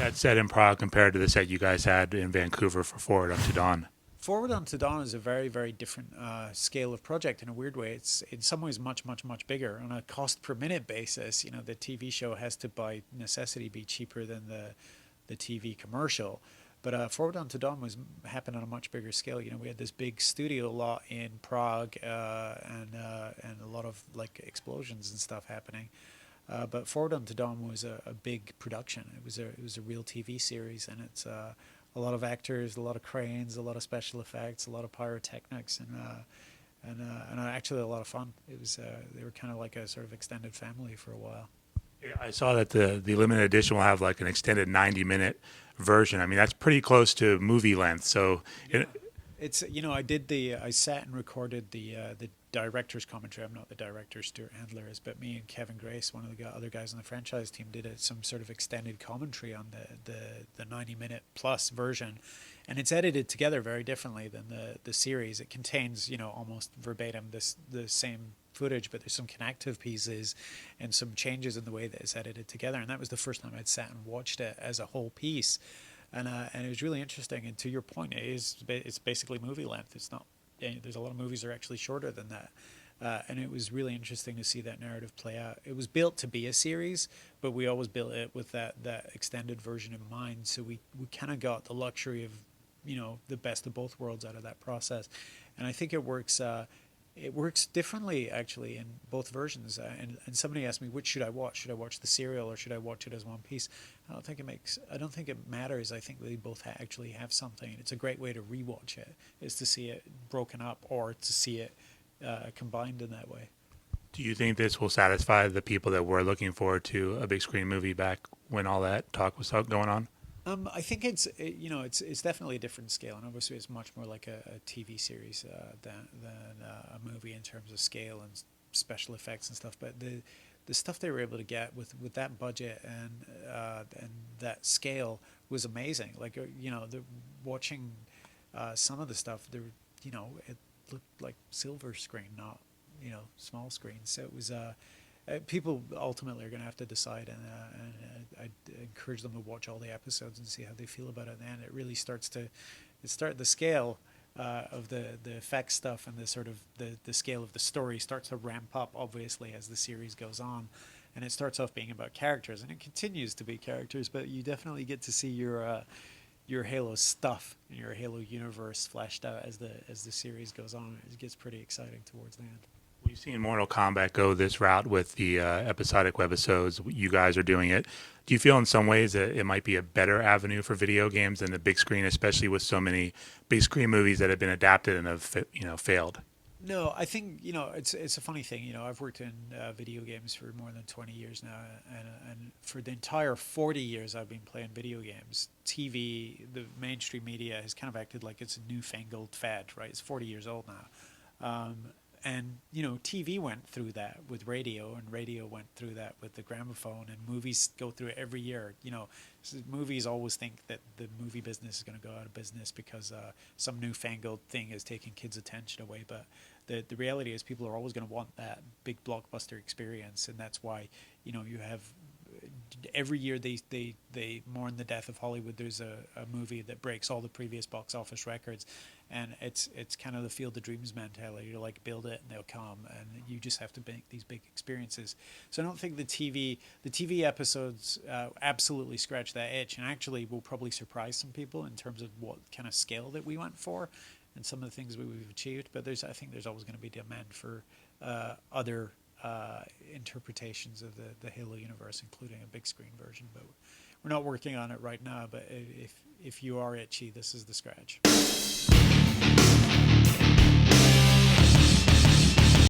that set in Prague compared to the set you guys had in Vancouver for Forward Unto Dawn? Forward Unto Dawn is a very, very different scale of project in a weird way. It's in some ways much, much, much bigger. On a cost per minute basis, the TV show has to, by necessity, be cheaper than the TV commercial. But Forward Unto Dawn happened on a much bigger scale. We had this big studio lot in Prague, and a lot of like explosions and stuff happening. But Forward Unto Dawn was a big production. It was a real TV series, and it's a lot of actors, a lot of cranes, a lot of special effects, a lot of pyrotechnics, and actually a lot of fun. They were kind of like a sort of extended family for a while. Yeah, I saw that the limited edition will have like an extended 90-minute version. I mean, that's pretty close to movie length. So, It's I sat and recorded the director's commentary. I'm not the director, Stuart Handler is, but me and Kevin Grace, one of the other guys on the franchise team, did some sort of extended commentary on the 90-minute plus version, and it's edited together very differently than the series. It contains almost verbatim the same footage, but there's some connective pieces and some changes in the way that it's edited together. And that was the first time I'd sat and watched it as a whole piece. And it was really interesting. And to your point, it's basically movie length. It's not. There's a lot of movies that are actually shorter than that. And it was really interesting to see that narrative play out. It was built to be a series, but we always built it with that extended version in mind. So we kind of got the luxury of the best of both worlds out of that process. And I think it works. It works differently actually in both versions. And somebody asked me, which should I watch? Should I watch the serial or should I watch it as one piece? I don't think it matters. I think they both actually have something. It's a great way to rewatch it, is to see it broken up or to see it combined in that way. do you think this will satisfy the people that were looking forward to a big screen movie back when all that talk was going on? I think it's definitely a different scale, and obviously it's much more like a TV series than a movie in terms of scale and special effects and stuff. But the stuff they were able to get with that budget and that scale was amazing. Like the watching some of the stuff, it looked like silver screen, not small screen. So it was. People ultimately are going to have to decide, and I'd encourage them to watch all the episodes and see how they feel about it. And it really the scale of the effects stuff and the sort of the scale of the story starts to ramp up, obviously, as the series goes on. And it starts off being about characters, and it continues to be characters, but you definitely get to see your Halo stuff and your Halo universe fleshed out as the series goes on. It gets pretty exciting towards the end. We've seen Mortal Kombat go this route with the episodic webisodes. You guys are doing it. Do you feel in some ways that it might be a better avenue for video games than the big screen, especially with so many big screen movies that have been adapted and have failed? No, I think it's a funny thing. I've worked in video games for more than 20 years now, and for the entire 40 years I've been playing video games. TV, the mainstream media, has kind of acted like it's a newfangled fad. Right? It's 40 years old now. And TV went through that with radio, and radio went through that with the gramophone, and movies go through it every year. Movies always think that the movie business is going to go out of business because some newfangled thing is taking kids' attention away. But the reality is people are always going to want that big blockbuster experience, and that's why you have every year they mourn the death of Hollywood. There's a movie that breaks all the previous box office records, and it's kind of the Field of Dreams mentality. You're like, build it and they'll come, and you just have to make these big experiences. So I don't think the TV episodes absolutely scratch that itch, and actually will probably surprise some people in terms of what kind of scale that we went for and some of the things we've achieved. But I think there's always going to be demand for other interpretations of the Halo universe, including a big screen version. But we're not working on it right now. But if you are itchy, this is the scratch.